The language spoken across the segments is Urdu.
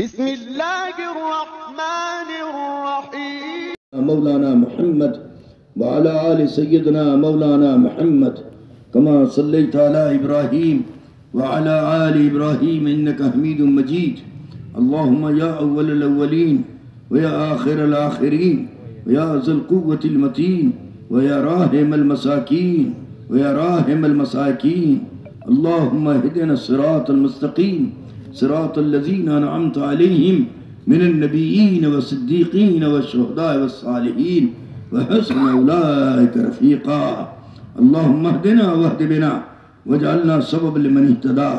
بسم الله الرحمن الرحيم. مولانا محمد وعلى آل سيدنا مولانا محمد كما صليت على إبراهيم وعلى آل إبراهيم إنك حميد مجيد. اللهم يا أول الأولين ويا آخر الآخرين ويا ذا القوة المتين ويا راحم المساكين ويا راحم المساكين اللهم اهدنا الصراط المستقيم صراط الذين أنعمت عليهم من النبيين والصديقين والشهداء والصالحين وحسن أولئك رفيقا. اللهم اهدنا واهد بنا واجعلنا سبب لمن اهتدى.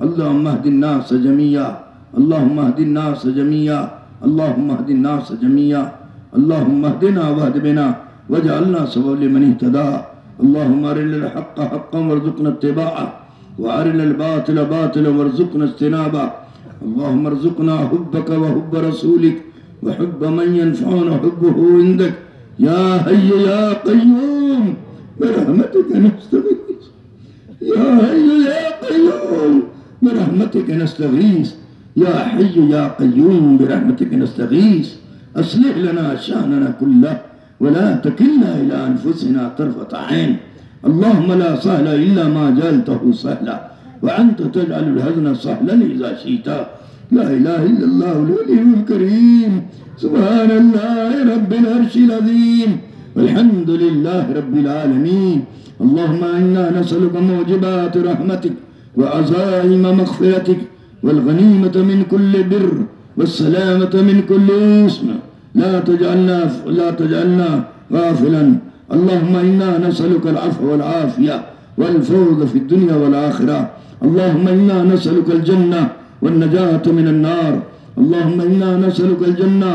اللهم اهد الناس جميعا اللهم اهد الناس جميعا اللهم اهد الناس جميعا اللهم اهدنا واهد بنا واجعلنا سبب لمن اهتدى. اللهم أرنا الحق حقا وارزقنا اتباعه وأرنا الباطل باطلا وارزقنا اجتنابه. اللهم ارزقنا حبك وحب رسولك وحب من ينفعنا حبه عندك يا حي يا قيوم برحمتك نستغيث. يا حي يا قيوم برحمتك نستغيث. يا حي يا قيوم برحمتك نستغيث. أصلح لنا شأننا كله ولا تكلنا إلى أنفسنا طرفة عين. اللهم لا سهل إلا ما جعلته سهلا وأنت تجعل الحزن سهلا إذا شئت. لا إله إلا الله العلي الكريم. سبحان الله رب العرش العظيم والحمد لله رب العالمين. اللهم إنا نسألك موجبات رحمتك وعزائم مغفرتك والغنيمة من كل بر والسلامة من كل إثم. لا تجعلنا غافلا. اللهم إنا نسألك العفو والعافية والفوز في الدنيا والآخرة. اللهم إنا نسألك الجنة والنجاة من النار. اللهم إنا نسألك الجنة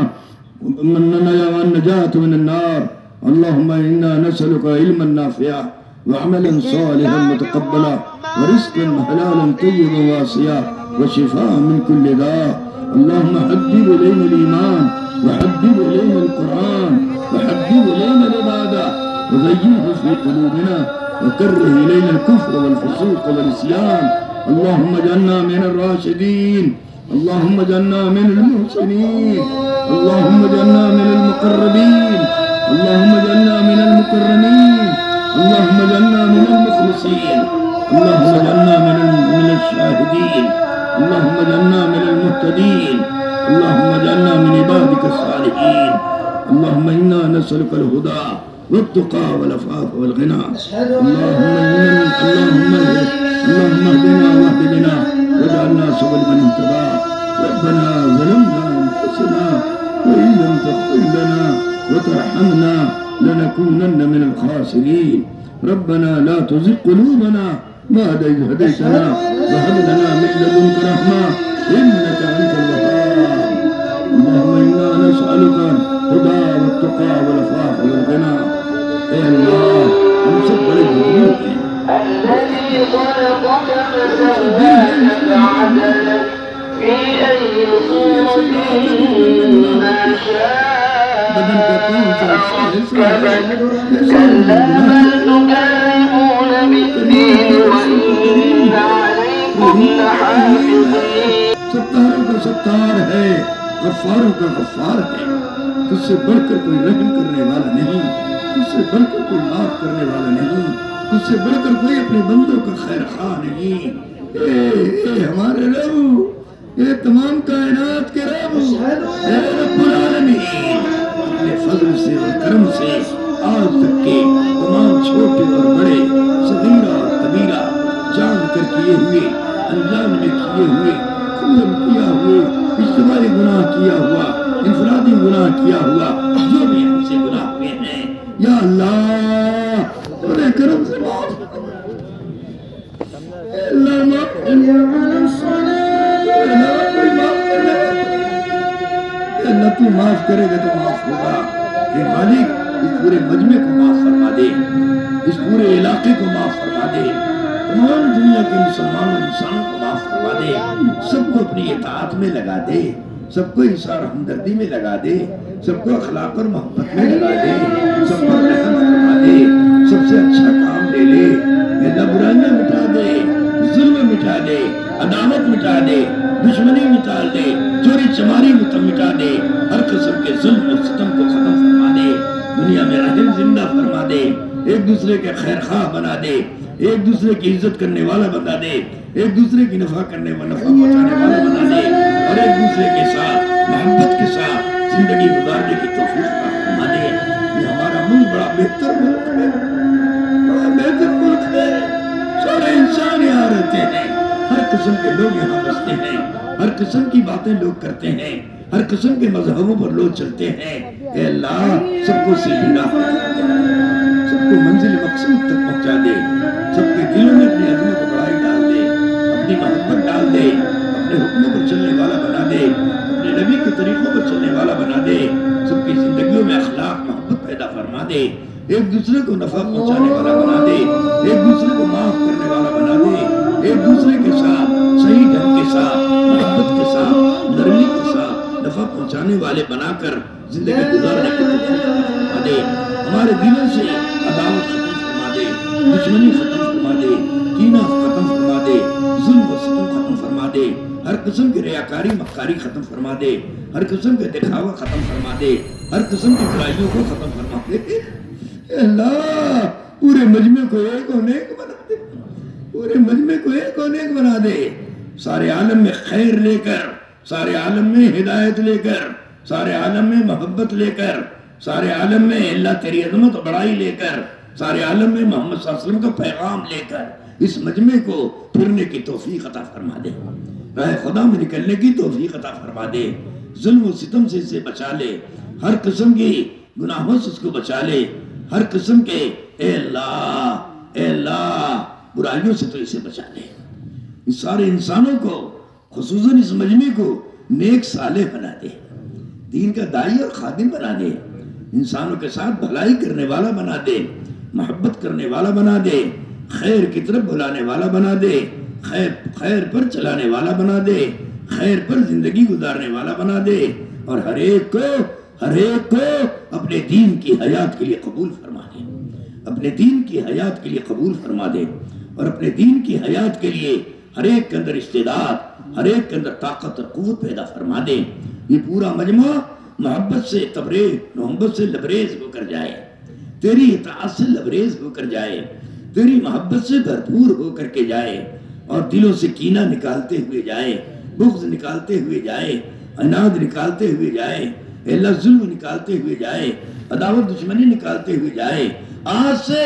والنجاة من النار. اللهم إنا نسألك علما نافعا وعملا صالحا متقبلا ورزقا حلالا طيبا واسعا وشفاء من كل داء. اللهم حبب إلينا الإيمان وحبب إلينا القرآن وحبب إلينا العبادة وزينه في قلوبنا وكره إلينا الكفر والفسوق والعصيان. اللهم اجعلنا من الراشدين. اللهم اجعلنا من المحسنين. اللهم اجعلنا من المقربين. اللهم اجعلنا من المكرمين. اللهم اجعلنا من المخلصين. اللهم اجعلنا من الشاهدين. اللهم اجعلنا من المهتدين. اللهم اجعلنا من عبادك الصالحين. اللهم إنا نسألك الهدى والتقى والعفاف والغنى. اللهم اهدنا واهد بنا واجعلنا سبل من اهتدى. ربنا ظلمنا أنفسنا وإن لم تغفر لنا وترحمنا لنكونن من الخاسرين. ربنا لا تزغ قلوبنا بعد إذ هديتنا وهب لنا من لدنك رحمة إنك أنت الوهاب. اللهم إنا نسألك الهدى والتقى والعفاف والغنى. اے اللہ ہم سب بڑے مجبور ہیں. الذي خلقك فسواك فعدلك في أي صورة ما شاء ركبك. كلا بل تكذبون بالدين وإن عليكم لحافظين. ستاروں کا ستار ہے غفاروں کا غفار ہے. تجھ سے بڑھ کر کوئی رحم کرنے والا نہیں. تجھ سے بڑھ کر کوئی معاف کرنے والا نہیں. تجھ سے بڑھ کر کوئی اپنے بندوں کا خیر خواہ نہیں. اے ہمارے رب، اے تمام کائنات کے رب، اے رب العالمین، اپنے فضل سے اور کرم سے آج تک کے تمام چھوٹے اور بڑے، صغیرہ اور کبیرہ، جان کر کیے ہوئے، انجان میں کیے ہوئے، کلم کیا ہوئے، اجتماعی گناہ کیا ہوا، انفرادی گناہ کیا ہوا، جو بھی ہم سے گناہ ہوئے ہیں، یا اللہ اپنے کرم سے معاف کر. اللہ معاف کر. اللہ تو معاف کرے گا تو معاف ہوگا. کہ مالک اس پورے مجمع کو معاف فرما دے، اس پورے علاقے کو معاف فرما دے، تمام دنیا کے انسانوں کو معاف فرما دے. سب کو اپنی اطاعت میں لگا دے، سب کو اظہار ہمدردی میں لگا دے، سب کو اخلاق اور محبت میں لگا دے، سب کو رحم فرما دے، سب سے اچھا کام لے لے. اللہ برائیاں مٹا دے، ظلم مٹا دے، عداوت مٹا دے، دشمنی مٹا دے، چوری زندہ فرما دے، ایک دوسرے کے خیر خواہ بنا دے، ایک دوسرے کی عزت کرنے والا بنا دے، ایک دوسرے کی نفع پہنچانے والا بنا دے، اور ایک دوسرے کے ساتھ محبت کے ساتھ زندگی گزارنے کی توفیق عطا فرما دے۔ یہ ہمارا ملک بڑا بہتر ملک ہے، بڑا بہتر ملک ہے، سارے انسان یہاں رہتے ہیں، ہر قسم کے لوگ یہاں بستے ہیں، ہر قسم کی باتیں لوگ کرتے ہیں، ہر قسم کے مذہبوں پر لوگ چلتے ہیں۔ اے اللہ سب کو سیدھی راہ پر پہنچا دے، سب کو منزل مقصود تک پہنچا دے، سب کے دلوں میں اپنی عظمت و بڑائی ڈال دے، اپنی محبت ڈال دے، اپنے حکموں پر چلنے والا بنا دے، اپنے نبی کے طریقوں پر چلنے والا بنا دے، سب کی زندگیوں میں اخلاق محبت پیدا فرما دے، ایک دوسرے کو نفع پہنچانے والا بنا دے، ایک دوسرے کو معاف کرنے والا بنا دے، ایک دوسرے کے ساتھ صحیح ڈھنگ کے ساتھ محبت کے ساتھ نرمی کے ساتھ نفع پہنچانے والے بنا کر زندگی گزارنے کی توفیق فرما دے۔ ہمارے دلوں سے عداوت ختم فرما دے، دشمنی ختم فرما دے، کینہ ختم فرما دے، ظلم و ستم ختم فرما دے، ہر قسم کی ریاکاری مکاری ختم فرما دے، ہر قسم کے دکھاوا ختم فرما دے، ہر قسم کی برائیوں کو ختم فرما دے۔ اے اللہ پورے مجمع کو ایک و نیک بنا دے، پورے مجمع کو ایک و نیک بنا دے، سارے عالم میں خیر لے کر، سارے عالم میں ہدایت لے کر، سارے عالم میں محبت لے کر، سارے عالم میں اللہ تیری عظمت و بڑائی لے کر، سارے عالم میں محمد صلی اللہ علیہ وسلم کا پیغام لے کر اس مجمع کو پھرنے کی توفیق عطا فرما دے، راہ خدا میں نکلنے کی توفیق عطا فرما دے، ظلم و ستم سے اسے بچا لے، ہر قسم کی گناہوں سے اس کو بچا لے، ہر قسم کے اے اللہ برائیوں سے تو اسے بچا لے، اس سارے انسانوں کو خصوصاً اس مجمع کو نیک صالح بنا دے، دین کا داعی اور خادم بنا دے، انسانوں کے ساتھ بھلائی کرنے والا بنا دے، محبت کرنے والا بنا دے، خیر کی طرف بلانے والا بنا دے، خیر پر چلانے والا بنا دے، خیر پر زندگی گزارنے والا بنا دے، اور ہر ایک کو اپنے دین کی حیات کے لیے قبول فرما دے، اپنے دین کی حیات کے لیے قبول فرما دے، اور اپنے دین کی حیات کے لیے ہر ایک کے اندر استعداد، ہر ایک کے اندر طاقت اور قوت پیدا فرما دے۔ یہ پورا مجمع محبت سے لبریز ہو کر جائے، تیری اطاعت سے لبریز ہو کر جائے، تیری محبت سے بھرپور ہو کر کے جائے، اور دلوں سے کینہ نکالتے ہوئے جائے، بغض نکالتے ہوئے جائے، عناد نکالتے ہوئے جائے، اے اللہ ظلم نکالتے ہوئے جائے، عداوت دشمنی نکالتے ہوئے جائے۔ آج سے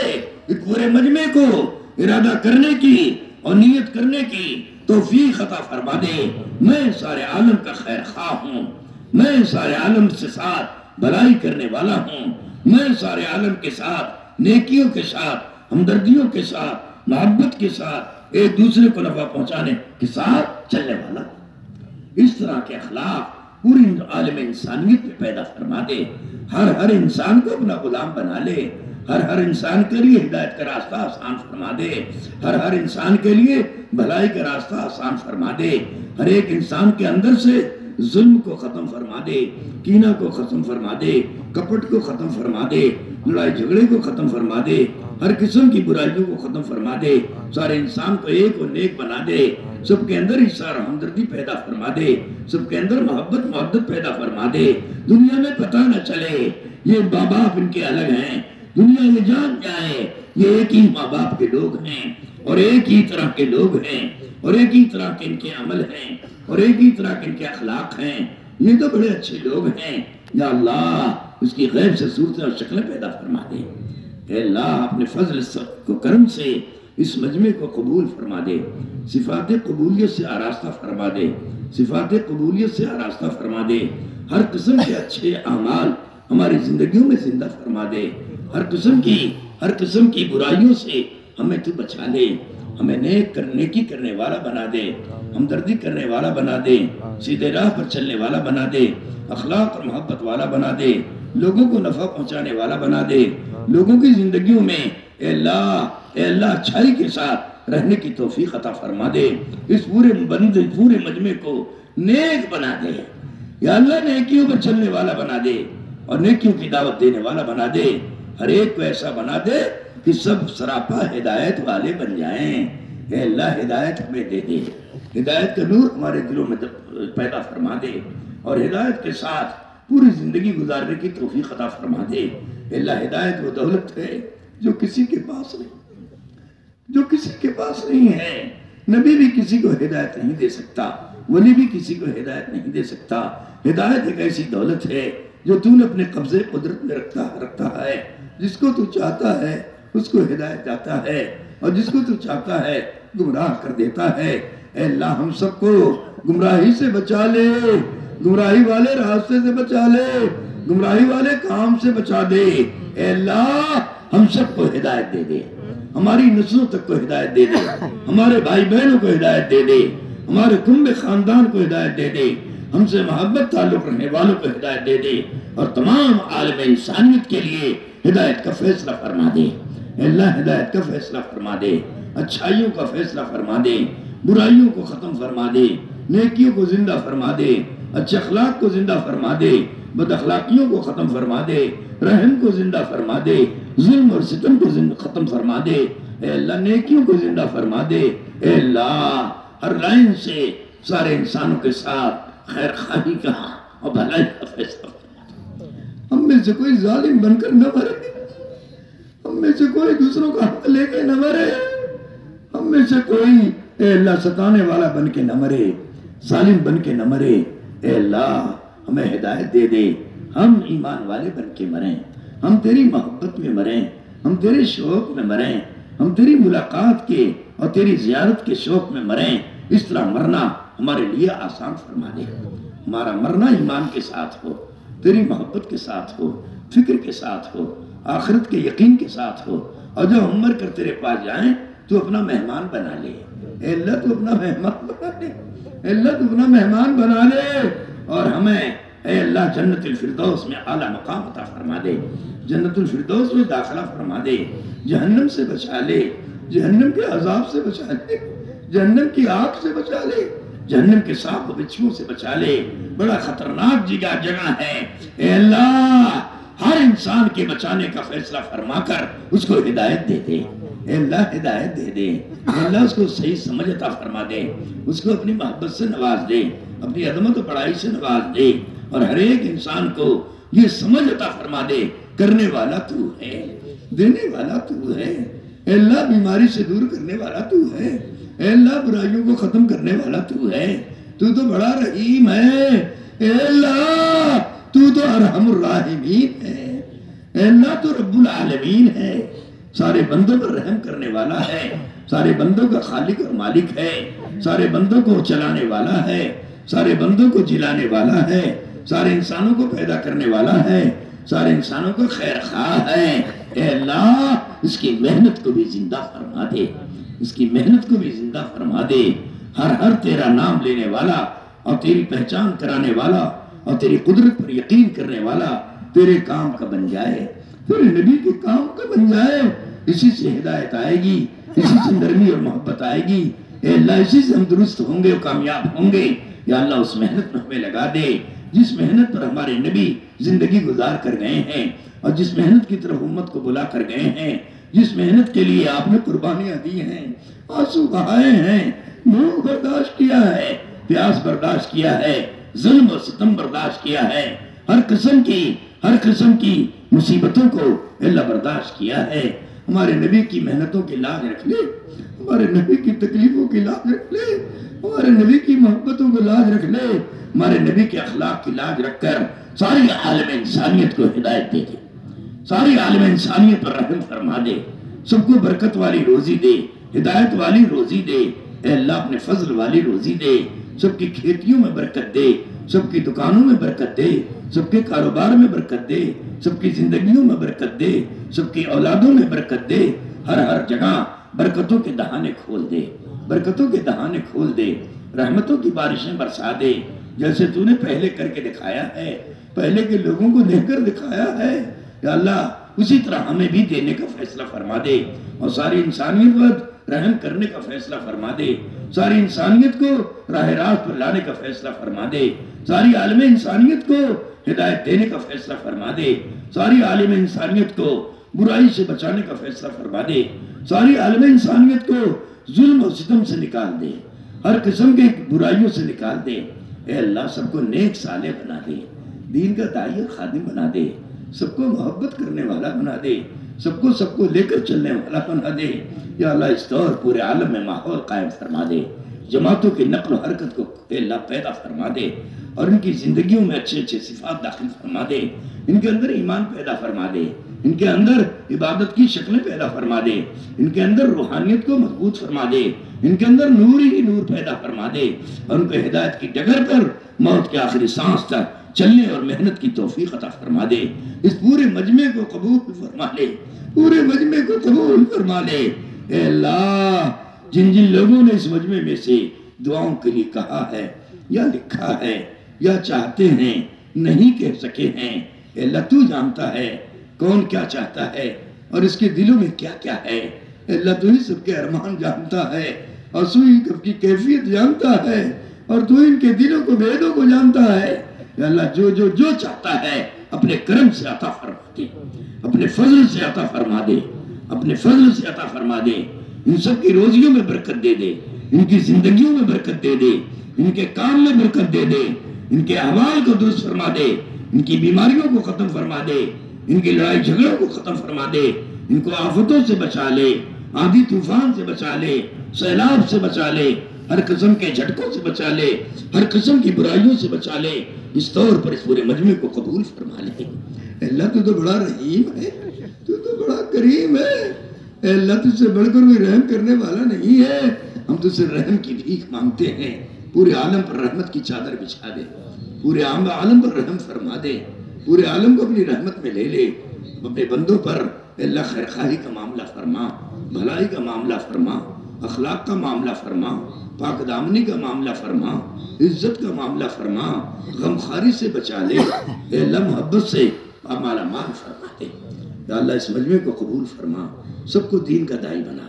اس پورے مجمع کو ارادہ کرنے کی اور نیت کرنے کی توفیق عطا فرما دے، میں سارے عالم کا خیر خواہ ہوں، میں سارے عالم سے ساتھ بھلائی کرنے والا ہوں، میں سارے عالم کے ساتھ نیکیوں کے ساتھ ہمدردیوں کے ساتھ محبت کے ساتھ ایک دوسرے کو نفع پہنچانے کے ساتھ چلنے والا ہوں۔ اس طرح کے اخلاق پوری عالم انسانیت میں پیدا فرما دے، ہر انسان کو اپنا غلام بنا لے، ہر انسان کے لیے ہدایت کا راستہ آسان فرما دے، ہر انسان کے لیے بھلائی کا راستہ آسان فرما دے، ہر ایک انسان کے اندر سے ظلم کو ختم فرما دے، کینہ کو ختم فرما دے، کپٹ کو ختم فرما دے، لڑائی جھگڑے کو ختم فرما دے، ہر قسم کی برائیوں کو ختم فرما دے، سارے انسان کو ایک و نیک بنا دے، سب کے اندر اشارہ ہمدردی پیدا فرما دے، سب کے اندر محبت پیدا فرما دے، دنیا میں پتہ نہ چلے یہ ماں باپ ان کے الگ ہیں، دنیا یہ جان جائے یہ ایک ہی ماں باپ کے لوگ ہیں، اور ایک ہی طرح کے لوگ ہیں، اور ایک ہی طرح کے ان کے عمل ہیں، اور ایک ہی طرح کے ان کے اخلاق ہیں، یہ تو بڑے اچھے لوگ ہیں۔ یا اللہ اس کی غیب سے صورتیں اور شکلیں پیدا فرما دے، اے اللہ اپنے فضل و کرم سے اس مجمع کو قبول فرما دے، صفات قبولیت سے آراستہ فرما دے، صفات قبولیت سے آراستہ فرما دے، ہر قسم کے اچھے اعمال ہماری زندگیوں میں زندہ فرما دے، ہر قسم کی برائیوں سے ہمیں تو بچا لے، ہمیں نیکی کرنے والا بنا دے، ہمدردی کرنے والا بنا دے، سیدھے راہ پر چلنے والا بنا دے، اخلاق اور محبت والا بنا دے، لوگوں کو نفع پہنچانے والا بنا دے، لوگوں کی زندگیوں میں اے اللہ اچھائی کے ساتھ رہنے کی توفیق عطا فرما دے، اس پورے مجمع کو نیک بنا دے، یا اللہ نیکیوں پر چلنے والا بنا دے اور نیکیوں کی دعوت دینے والا بنا دے، ہر ایک کو ایسا بنا دے کہ سب سراپا ہدایت والے بن جائیں۔ اے اللہ ہدایت ہمیں دے دے، ہدایت کا نور ہمارے دلوں میں پیدا فرما دے، اور ہدایت کے ساتھ پوری زندگی گزارنے کی توفیق عطا فرما دے۔ اللہ ہدایت وہ دولت ہے جو کسی کے پاس نہیں ہے۔ نبی بھی کسی کو ہدایت نہیں دے سکتا، ولی بھی کسی کو ہدایت نہیں دے سکتا۔ ہدایت ایک ایسی دولت ہے جو تو نے اپنے قبضے قدرت میں رکھتا ہے۔ جس کو تو چاہتا ہے اس کو ہدایت جاتا ہے، اور جس کو تو چاہتا ہے گمراہ کر دیتا ہے۔ اے اللہ ہم سب کو گمراہی سے بچا لے، گمراہی والے راستے سے بچا لے، گمراہی والے کام سے بچا دے۔ اے اللہ ہم سب کو ہدایت دے دے، ہماری نسلوں تک کو ہدایت دے دے، ہمارے بھائی بہنوں کو ہدایت دے دے، ہمارے کنبے خاندان کو ہدایت دے دے، ہم سے محبت تعلق رہنے والوں کو ہدایت دے دے، اور تمام عالم انسانیت کے لیے ہدایت کا فیصلہ فرما دے۔ اے اللہ ہدایت کا فیصلہ فرما دے، اچھائیوں کا فیصلہ فرما دے، برائیوں کو ختم فرما دے، نیکیوں کو زندہ فرما دے، اچھے اخلاق کو زندہ فرما دے، بد اخلاقیوں کو ختم فرما دے، رحم کو زندہ فرما دے، ظلم اور ستم کو ختم فرما دے۔ اے اللہ نیکیوں کو زندہ فرما دے۔ اے اللہ ہر لائن سے سارے انسانوں کے ساتھ خیر خواہی کا اور بھلائی کا فیصلہ فرما دے۔ ہم میں سے کوئی ظالم بن کر نہ مرے، ہم میں سے کوئی دوسروں کا حق لے کے نہ مرے، ہم میں سے کوئی اے اللہ ستانے والا بن کے نہ مرے، ظالم بن کے نہ مرے۔ اے اللہ ہمیں ہدایت دے دے، ہم ایمان والے بن کے مریں، ہم تیری محبت میں مریں، ہم تیرے شوق میں مریں، ہم تیری ملاقات کے اور تیری زیارت کے شوق میں مریں۔ اس طرح مرنا ہمارے لیے آسان فرما دے۔ ہمارا مرنا ایمان کے ساتھ ہو، تیری محبت کے ساتھ ہو، فکر کے ساتھ ہو، آخرت کے یقین کے ساتھ ہو، اور جب ہم مر کر تیرے پاس جائیں تو اپنا مہمان بنا لے۔ اے اللہ تو اپنا مہمان بنا لے، اے اللہ تو اپنا مہمان بنا لے، اور ہمیں اے اللہ جنت الفردوس میں اعلیٰ مقام عطا فرما دے، جنت الفردوس میں داخلہ فرما دے، جہنم سے بچا لے، جہنم کے عذاب سے بچا لے، جہنم کی آگ سے بچا لے، جہنم کے سانپ و بچھوؤں سے بچا لے۔ بڑا خطرناک جگہ ہے۔ اے اللہ ہر انسان کے بچانے کا فیصلہ فرما کر اس کو ہدایت دے دے۔ اے اللہ ہدایت دے دے، اے اللہ اس کو صحیح سمجھ عطا فرما دے، اس کو اپنی محبت سے نواز دے، اپنی عظمت و بڑائی سے نواز دے، اور ہر ایک انسان کو یہ سمجھ عطا فرما دے کرنے والا تو ہے، دینے والا تو ہے۔ اے اللہ بیماری سے دور کرنے والا تو ہے، اے اللہ برائیوں کو ختم کرنے والا تو ہے، تو بڑا رحیم ہے۔ اے اللہ تو ارحم الراحمین ہے، اے اللہ تو رب العالمین ہے، سارے بندوں پر رحم کرنے والا ہے، سارے بندوں کا خالق اور مالک ہے، سارے بندوں کو چلانے والا ہے، سارے بندوں کو جلانے والا ہے، سارے انسانوں کو پیدا کرنے والا ہے، سارے انسانوں کو خیر خواہ ہے۔ اے اللہ اس کی محنت کو بھی زندہ فرما دے، اس کی محنت کو بھی زندہ فرما دے۔ ہر تیرا نام لینے والا اور تیری پہچان کرانے والا اور تیری قدرت پر یقین کرنے والا تیرے کام کا بن جائے، تیرے نبی کے کام کا بن جائے۔ اسی سے ہدایت آئے گی، اسی سے نرمی اور محبت آئے گی۔ اے اللہ اسی سے ہم درست ہوں گے اور کامیاب ہوں گے۔ یا اللہ اس محنت میں ہمیں لگا دے جس محنت پر ہمارے نبی زندگی گزار کر گئے ہیں، اور جس محنت کی طرف امت کو بلا کر گئے ہیں، جس محنت کے لیے آپ نے قربانیاں دی ہیں، آنسو بہائے ہیں، بھوک برداشت کیا ہے، پیاس برداشت کیا ہے، ظلم و ستم برداشت کیا ہے، ہر قسم کی مصیبتوں کو اللہ برداشت کیا ہے۔ ہمارے نبی کی محنتوں کی لاج رکھ لے، ہمارے نبی کی تکلیفوں کی لاج رکھ لے، ہمارے نبی کی محبتوں کو لاج رکھ لے، ہمارے نبی کے اخلاق کی لاج رکھ کر ساری عالم انسانیت کو ہدایت دے دے، ساری عالم انسانیت پر رحم فرما دے، سب کو برکت والی روزی دے، ہدایت والی روزی دے۔ اے اللہ اپنے فضل والی روزی دے، سب کی کھیتیوں میں برکت دے، سب کی دکانوں میں برکت دے، سب کے کاروبار میں برکت دے، سب کی زندگیوں میں برکت دے، سب کی اولادوں میں برکت دے۔ ہر جگہ برکتوں کے دہانے کھول دے، برکتوں کے دہانے کھول دے، رحمتوں کی بارشیں برسا دے، جیسے تو نے پہلے کر کے دکھایا ہے، پہلے کے لوگوں کو دے کر دکھایا ہے۔ یا اللہ اسی طرح ہمیں بھی دینے کا فیصلہ فرما دے، اور ساری انسانیت پر رحم کرنے کا فیصلہ فرما دے، ساری انسانیت کو راہ راست پر لانے کا فیصلہ فرما دے، ساری عالم انسانیت کو ہدایت دینے کا فیصلہ فرما دے، ساری عالم انسانیت کو برائی سے بچانے کا فیصلہ فرما دے، ساری عالم انسانیت کو ظلم و ستم سے نکال دے، ہر قسم کے برائیوں سے نکال دے۔ اے اللہ سب کو نیک صالح بنا دے، دین کا داعی اور خادم بنا دے، سب کو محبت کرنے والا بنا دے، سب کو لے کر چلنے والا بنا دے۔ یا اللہ اس طور پورے عالم میں ماحول قائم فرما دے، جماعتوں کی نقل و حرکت کو اے اللہ پیدا فرما دے، اور ان کی زندگیوں میں اچھے اچھے صفات داخل فرما دے، ان کے اندر ایمان پیدا فرما دے، ان کے اندر عبادت کی شکلیں پیدا فرما دے، ان کے اندر روحانیت کو مضبوط فرما دے، ان کے اندر نور ہی نور پیدا فرما دے، اور ان کو ہدایت کی ڈگر پر موت کے آخری سانس تک چلنے اور محنت کی توفیق عطا فرما دے۔ اس پورے مجمع کو قبول فرما لے، پورے مجمع کو قبول فرما لے۔ اے اللہ جن جن لوگوں نے اس مجمع میں سے دعاؤں کے لیے کہا ہے یا لکھا ہے یا چاہتے ہیں نہیں کہہ سکے ہیں، اے اللہ تو جانتا ہے کون کیا چاہتا ہے اور اس کے دلوں میں کیا کیا ہے۔ اے اللہ تو ہی سب کے ارمان جانتا ہے اور تو ہی کب کی کیفیت جانتا ہے اور تو ان کے دلوں کو بھیدوں کو جانتا ہے۔ اے اللہ جو چاہتا ہے اپنے کرم سے عطا فرما دے، اپنے فضل سے عطا فرما دے، اپنے فضل سے عطا فرما دے۔ ان سب کی روزیوں میں برکت دے دے، ان کی زندگیوں میں برکت دے دے، ان کے کام میں برکت دے دے، ان کے احوال کو درست فرما دے، ان کی بیماریوں کو ختم فرما دے، ان کی لڑائی جھگڑوں کو ختم فرما دے، ان کو آفتوں سے بچا لے، آندھی طوفان سے بچا لے، سیلاب سے بچا لے، ہر قسم کے جھٹکوں سے بچا لے، ہر قسم کی برائیوں سے بچا لے۔ اس طور پر اس پورے مجمع کو قبول فرما لے۔ اے اللہ تو بڑا رحیم ہے، تو بڑا کریم ہے۔ اے اللہ تجھ سے بڑھ کر کوئی رحم کرنے والا نہیں ہے۔ ہم تجھ سے رحم کی بھیک مانگتے ہیں، پورے عالم پر رحمت کی چادر بچھا دے، پورے عالم پر رحم فرما دے، پورے عالم کو اپنی رحمت میں لے لے۔ اپنے بندوں پر اے اللہ خیر خواہی کا معاملہ فرما، بھلائی کا معاملہ فرما، اخلاق کا معاملہ فرما، پاک دامنی کا معاملہ فرما، عزت کا معاملہ فرما، غمخواری سے بچا لے۔ اے اللہ محبت سے مالا مال فرما دے۔ یا اللہ اس مجمع کو قبول فرما، سب کو دین کا داعی بنا،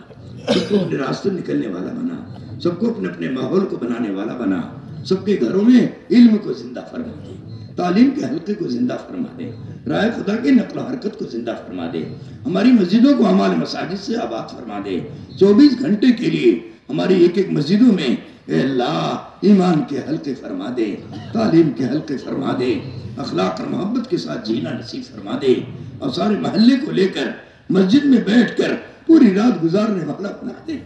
سب کو اپنے راستے نکلنے والا بنا، سب کو اپنے اپنے ماحول کو بنانے والا بنا، سب کے گھروں میں علم کو زندہ فرما دے، تعلیم کے حلقے کو زندہ فرما دے، رائے خدا کی نقل و حرکت کو زندہ فرما دے، ہماری مسجدوں کو ہمارے مساجد سے آباد فرما دے۔ 24 گھنٹے کے لیے ہماری ایک ایک مسجدوں میں اے اللہ ایمان کے حلقے فرما دے، تعلیم کے حلقے فرما دے، اخلاق اور محبت کے ساتھ جینا نصیب فرما دے، اور سارے محلے کو لے کر مسجد میں بیٹھ کر پوری رات گزارنے والا بنا دے،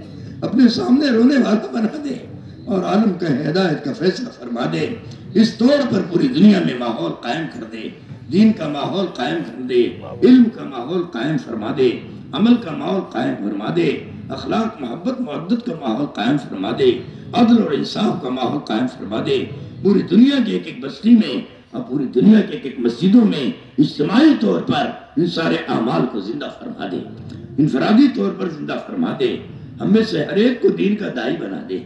اپنے سامنے رونے والا بنا دے، اور عالم کا ہدایت کا فیصلہ فرما دے۔ اس طور پر پوری دنیا میں ماحول قائم کر دے، دین کا ماحول قائم کر دے، علم کا ماحول قائم فرما دے، عمل کا ماحول قائم فرما دے، اخلاق محبت معدت کا ماحول قائم فرما دے، عدل اور انصاف کا ماحول قائم فرما دے۔ پوری دنیا کے ایک ایک بستی میں اور پوری دنیا کے ایک ایک مسجدوں میں اجتماعی طور پر ان سارے اعمال کو زندہ فرما دے، انفرادی طور پر زندہ فرما دے۔ ہم میں سے ہر ایک کو دین کا داعی بنا دے،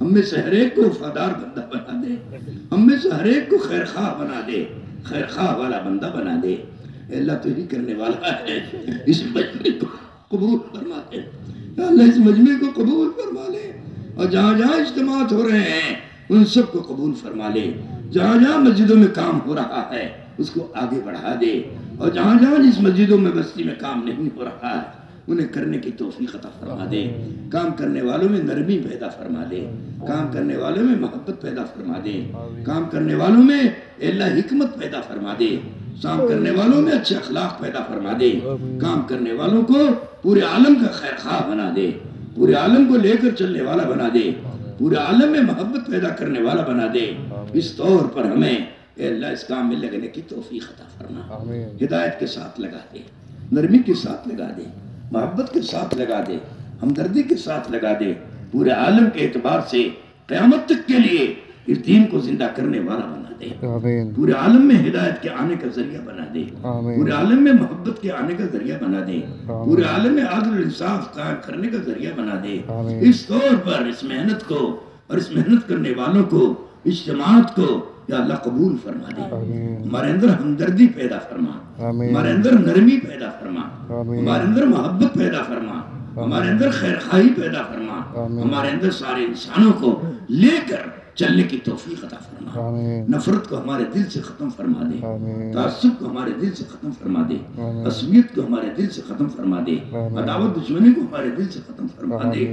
ہم میں سے ہر ایک کو وفادار بندہ بنا دے، ہم میں سے ہر ایک کو خیر خواہ بنا دے، خیر خواہ والا بندہ بنا دے۔ اے اللہ تو ہی کرنے والا ہے، اس مجمع کو قبول فرما دے۔ یا اللہ اس مجمع کو قبول فرما لے، اور جہاں جہاں اجتماعات ہو رہے ہیں ان سب کو قبول فرما لے۔ جہاں جہاں مسجدوں میں کام ہو رہا ہے اس کو آگے بڑھا دے، اور جہاں جہاں جس مسجدوں میں بستی میں کام نہیں ہو رہا ہے انہیں کرنے کی توفیق عطا فرما دے۔ کام کرنے والوں میں نرمی پیدا فرما دے، کام کرنے والوں میں محبت پیدا فرما دے، کام کرنے والوں میں اللہ حکمت پیدا فرما دے، کام کرنے والوں میں اچھے اخلاق پیدا فرما دے، کام کرنے والوں کو پورے عالم کا خیر خواہ بنا دے، پورے عالم کو لے کر چلنے والا بنا دے، پورے عالم میں محبت پیدا کرنے والا بنا دے۔ اس طور پر ہمیں اے اللہ اس کام میں لگنے کی توفیق عطا فرما، ہدایت کے ساتھ لگا دے، نرمی کے ساتھ لگا دے، محبت کے ساتھ لگا دے، ہمدردی کے ساتھ لگا دے، پورے عالم کے اعتبار سے قیامت تک کے لیے اس دین کو زندہ کرنے والا بنا دے، پورے عالم میں ہدایت کے آنے کا ذریعہ بنا دے، پورے عالم میں محبت کے آنے کا ذریعہ بنا دے، پورے عالم میں عدل و انصاف قائم کرنے کا ذریعہ بنا دے۔ اس طور پر اس محنت کو اور اس محنت کرنے والوں کو، اجتماعات کو یا اللہ قبول فرما دے۔ ہمارے اندر ہمدردی پیدا فرما، ہمارے اندر نرمی پیدا فرما، ہمارے اندر محبت پیدا فرما، ہمارے اندر خیر خواہی پیدا فرما، ہمارے اندر سارے انسانوں کو لے کر چلنے کی توفیق عطا فرما، نفرت کو ہمارے دل سے ختم فرما دے، تعصب کو ہمارے دل سے ختم فرما دے، عصبیت کو ہمارے دل سے ختم فرما دے، عداوت دشمنی کو ہمارے دل سے ختم فرما دے،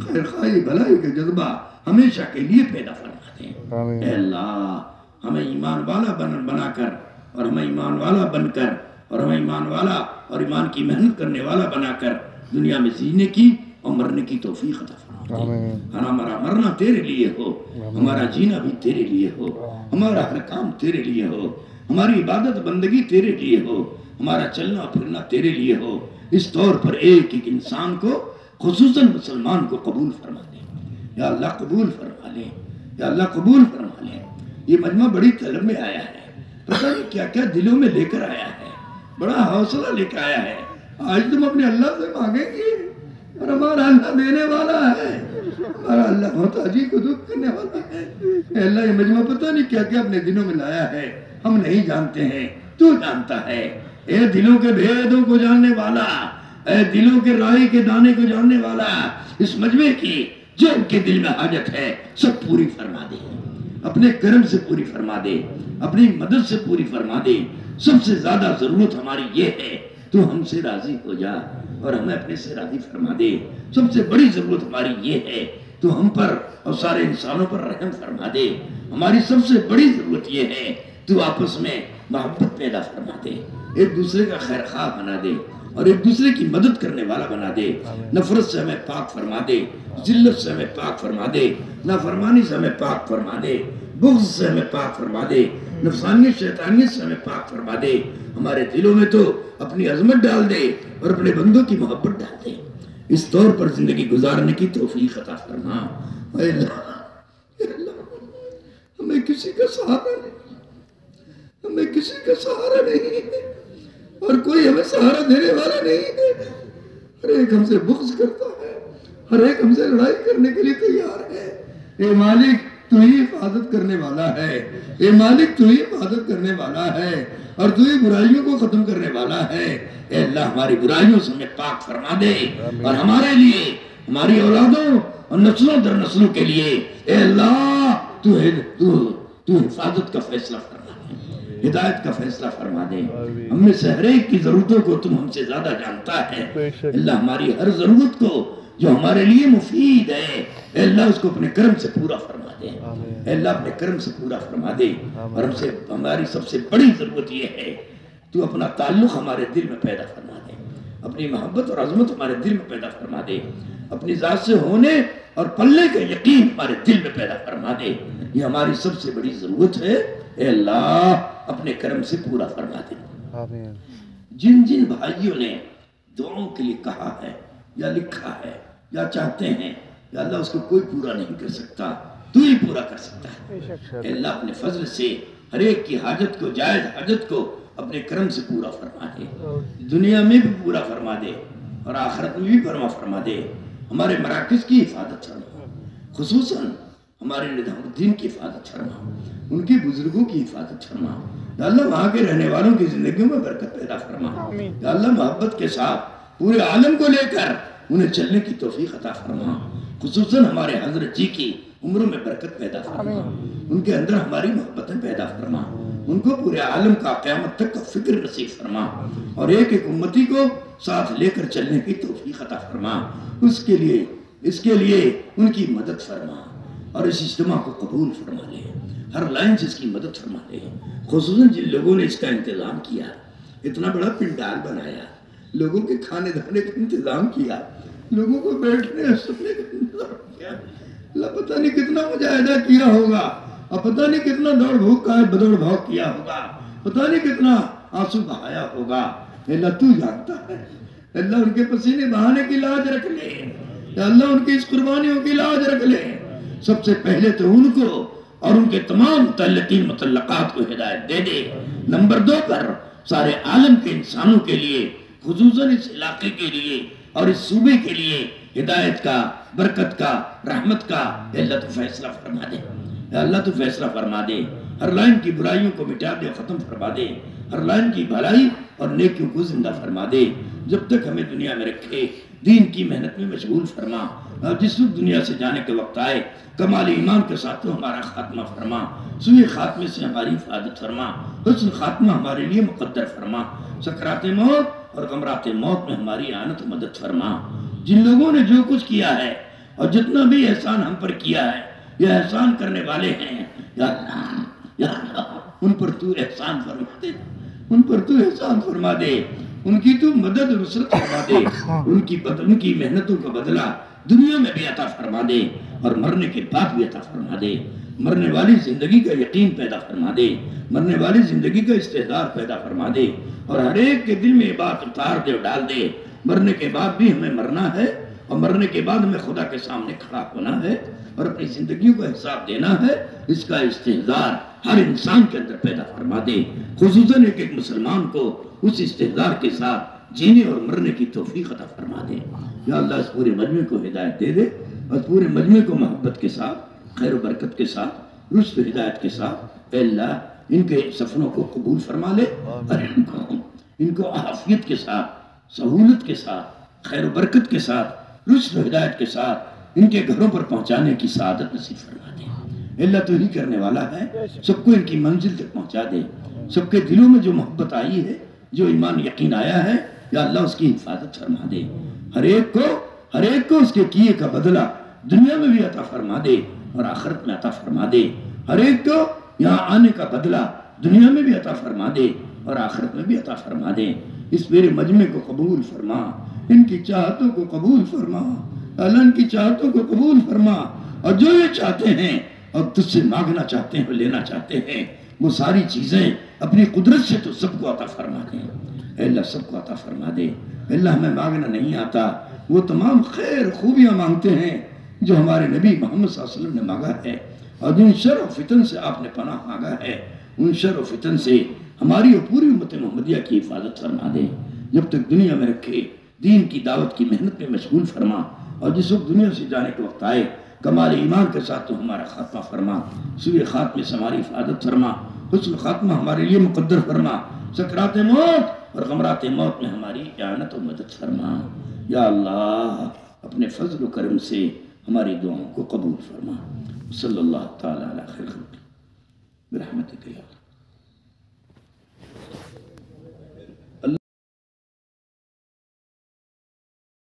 خیر خواہی بھلائی کا جذبہ ہمیشہ کے لیے پیدا فرما دے۔ اے اللہ ہمیں ایمان والا بنا کر اور ہمیں ایمان والا بن کر اور ہمیں ایمان والا اور ایمان کی محنت کرنے والا بنا کر دنیا میں جینے کی اور مرنے کی توفیق عطا فرما دے۔ ہمارا مرنا تیرے لیے ہو، ہمارا جینا بھی تیرے لیے ہو، ہمارا ہر کام تیرے لیے ہو، ہماری عبادت بندگی تیرے لیے ہو، ہمارا چلنا پھرنا تیرے لیے ہو۔ اس طور پر ایک ایک انسان کو خصوصاً مسلمان کو قبول فرما دے۔ یا اللہ قبول فرما لے، یا اللہ قبول فرما لے۔ یہ مجمع بڑی طلب میں آیا ہے، پتہ نہیں کیا کیا دلوں میں لے کر آیا ہے، بڑا حوصلہ لے کر آیا ہے۔ آج تم اپنے اللہ سے مانگیں گے اور ہمارا اللہ دینے والا ہے، ہمارا اللہ محتاجی کو دور کرنے والا ہے۔ اے اللہ یہ مجمع پتہ نہیں کیا کیا اپنے دلوں میں لایا ہے، ہم نہیں جانتے ہیں، تو جانتا ہے۔ اے دلوں کے بھیدوں کو جاننے والا، اے دلوں کے رائی کے دانے کو جاننے والا، اس مجمع کی جو ان کے دل میں حاجت ہے سب پوری فرما دے، اپنے کرم سے پوری فرما دے، اپنی مدد سے پوری فرما دے۔ سب سے زیادہ ضرورت ہماری یہ ہے تو ہم سے راضی ہو جا اور ہمیں اپنے سے راضی فرما دے۔ سب سے بڑی ضرورت ہماری یہ ہے تو ہم پر اور سارے انسانوں پر رحم فرما دے۔ ہماری سب سے بڑی ضرورت یہ ہے تو آپس میں محبت پیدا فرما دے، ایک دوسرے کا خیر خواہ بنا دے اور ایک دوسرے کی مدد کرنے والا بنا دے۔ نفرت سے ہمیں پاک فرما دے، ذلت سے ہمیں پاک فرما دے، نافرمانی سے ہمیں پاک فرما دے، بغض سے ہمیں پاک فرما دے، نفسانیت شیطانیت سے ہمیں پاک فرما دے۔ ہمارے دلوں میں تو اپنی عظمت ڈال دے اور اپنے بندوں کی محبت ڈال دے۔ اس طور پر زندگی گزارنے کی توفیق عطا فرما۔ اے اللہ ہمیں کسی کا سہارا نہیں، ہمیں کسی کا سہارا نہیں ہے اور کوئی ہمیں سہارا دینے والا نہیں ہے۔ ہر ایک ہم سے بغض کرتا ہے، ہر ایک ہم سے لڑائی کرنے کے لیے تیار ہے۔ اے مالک تو ہی حفاظت کرنے والا ہے، اے مالک تو ہی حفاظت کرنے والا ہے اور تو ہی برائیوں کو ختم کرنے والا ہے۔ اے اللہ ہماری برائیوں سے ہمیں پاک فرما دے اور ہمارے لیے، ہماری اولادوں اور نسلوں در نسلوں کے لیے اے اللہ تو حفاظت کا فیصلہ فرما دے، ہدایت کا فیصلہ فرما دے۔ ہم میں سے ہر ایک کی ضرورتوں کو تم ہم سے زیادہ جانتا ہے۔ اللہ ہماری ہر ضرورت کو جو ہمارے لیے مفید ہے اے اللہ اس کو اپنے کرم سے پورا فرما دے، اے اللہ اپنے کرم سے پورا فرما دے۔ اور ہم سے ہماری سب سے بڑی ضرورت یہ ہے تو اپنا تعلق ہمارے دل میں پیدا فرما دے، اپنی محبت اور عظمت ہمارے دل میں پیدا فرما دے، اپنی ذات سے ہونے اور پلنے کا یقین ہمارے دل میں پیدا فرما دے۔ یہ ہماری سب سے بڑی ضرورت ہے، اے اللہ اپنے کرم سے پورا فرما دے۔ جن جن بھائیوں نے دعاؤں کے لیے کہا ہے یا لکھا ہے یا چاہتے ہیں یا اللہ اس کو کوئی پورا نہیں کر سکتا، تو ہی پورا کر سکتا ہے۔ اے اللہ اپنے فضل سے ہر ایک کی حاجت کو، جائز حاجت کو اپنے کرم سے پورا فرما دے، دنیا میں بھی پورا فرما دے اور آخرت میں بھی فرما دے۔ ہمارے مراکز کی حفاظت فرما، خصوصاً ہمارے نظام الدین کی حفاظت فرما، ان کے بزرگوں کی حفاظت فرما۔ یا اللہ وہاں کے رہنے والوں کی زندگیوں میں برکت پیدا فرما۔ یا اللہ محبت کے ساتھ پورے عالم کو لے کر انہیں چلنے کی توفیق عطا فرما۔ خصوصاً ہمارے حضرت جی کی عمروں میں برکت پیدا فرما، ان کے اندر ہماری محبتیں پیدا فرما، ان کو پورے عالم کا قیامت تک کا فکر نصیب فرما اور ایک ایک امتی کو ساتھ لے کر چلنے کی توفیق عطا فرما۔ اس کے لیے ان کی مدد فرما اور اس اجتماع کو قبول فرما لے، ہر لائن سے اس کی مدد فرما لے۔ خصوصاً جن لوگوں نے اس کا انتظام کیا، اتنا بڑا پنڈال بنایا، لوگوں کے کھانے دھانے کا انتظام کیا، لوگوں کو بیٹھنے اور سونے کا انتظام کیا، اللہ پتہ نہیں کتنا مجاہدہ کیا ہوگا اور پتہ نہیں کتنا دوڑ بھوک کا بدوڑ بھوک کیا ہوگا، پتہ نہیں کتنا آنسو بہایا ہوگا۔ اللہ تو جانتا ہے، اللہ ان کے پسینے بہانے کی لاج رکھ لے، اللہ ان کی اس قربانیوں کی لاج رکھ لے۔ سب سے پہلے تو ان کو اور ان کے تمام متعلقین متعلقات کو ہدایت دے دے۔ نمبر 2 پر سارے عالم کے انسانوں کے لیے، خصوصاً اس علاقے کے لیے اور اس صوبے کے لیے ہدایت کا، برکت کا، رحمت کا اے اللہ تو فیصلہ فرما دے، اے اللہ تو فیصلہ فرما دے۔ ہر لائن کی برائیوں کو مٹا دے، ختم فرما دے، ہر لائن کی بھلائی اور نیکیوں کو زندہ فرما دے۔ جب تک ہمیں دنیا میں رکھے دین کی محنت میں مشغول فرما، اور جس وقت دنیا سے جانے کے وقت آئے کمال ایمان کے ساتھ تو ہمارا خاتمہ فرما، سوئے خاتمے سے ہماری حفاظت فرما، حسن خاتمہ ہمارے لیے مقدر فرما، سکرات موت اور غمرات موت میں ہماری اعانت و مدد فرما۔ جن لوگوں نے جو کچھ کیا ہے اور جتنا بھی احسان ہم پر کیا ہے، یہ احسان کرنے والے ہیں، یا اللہ ان پر تو احسان فرما دے، ان پر تو احسان فرما دے، ان کی تو مدد و نصرت فرما دے، ان کی محنتوں کا بدلہ دنیا میں بھی عطا فرما دے اور مرنے کے بعد بھی عطا فرما دے، مرنے والی زندگی کا یقین پیدا فرما دے، مرنے والی زندگی کا استحضار پیدا فرما دے، اور ہر ایک کے دل میں یہ بات اتار دے اور ڈال دے، مرنے کے بعد بھی ہمیں مرنا ہے، اور مرنے کے بعد ہمیں خدا کے سامنے کھڑا ہونا ہے اور اپنی زندگیوں کا حساب دینا ہے۔ اس کا استحضار ہر انسان کے اندر پیدا فرما دے، خصوصاً ایک مسلمان کو اس استحضار کے ساتھ جینے اور مرنے کی توفیق عطا فرما دے۔ یا اللہ اس پورے مجمع کو ہدایت دے دے، اور پورے مجمع کو محبت کے ساتھ، خیر و برکت کے ساتھ، رشد و ہدایت کے ساتھ اے اللہ ان کے سفروں کو قبول فرما لے، اور ان کو عافیت کے ساتھ، سہولت کے ساتھ، خیر و برکت کے ساتھ، رشد و ہدایت کے ساتھ ان کے گھروں پر پہنچانے کی سعادت نصیب فرما دے۔ اے اللہ تو ہی کرنے والا ہے، سب کو ان کی منزل تک پہنچا دے، سب کے دلوں میں جو محبت آئی ہے، جو ایمان یقین آیا ہے، یا اللہ اس کی حفاظت فرما دے، ہر ایک کو اس کے کیے کا بدلہ دنیا میں بھی عطا فرما دے اور آخرت میں عطا فرما دے، ہر ایک کو یہاں آنے کا بدلہ دنیا میں بھی عطا فرما دے اور آخرت میں بھی عطا فرما دے۔ اس میرے مجمع کو قبول فرما، ان کی چاہتوں کو قبول فرما، اللہ ان کی چاہتوں کو قبول فرما، اور جو یہ چاہتے ہیں اور تجھ سے مانگنا چاہتے ہیں اور لینا چاہتے ہیں، وہ ساری چیزیں اپنی قدرت سے تو سب کو عطا فرما دے۔ اے اللہ سب کو عطا فرما دے۔ اے اللہ ہمیں مانگنا نہیں آتا، وہ تمام خیر خوبیاں مانگتے ہیں جو ہمارے نبی محمد صلی اللہ علیہ وسلم نے مانگا ہے، اور جن شر و فتن سے آپ نے پناہ مانگا ہے، ان شر و فتن سے ہماری اور پوری امت محمدیہ کی حفاظت فرما دے۔ جب تک دنیا میں رکھے دین کی دعوت کی محنت میں مشغول فرما، اور جس وقت دنیا سے جانے کے وقت آئے کمال ایمان کے ساتھ تو ہمارا خاتمہ فرما، سوئے خاتمے سے ہماری حفاظت فرما، حسن خاتمہ ہمارے لیے مقدر فرما، سکرات موت اور غمرات موت میں ہماری اعانت و مدد فرما۔ یا اللہ اپنے فضل و کرم سے ہماری دعاؤں کو قبول فرما۔ صلی اللہ تعالی علی خیر خلق برحمتک یا اللہ۔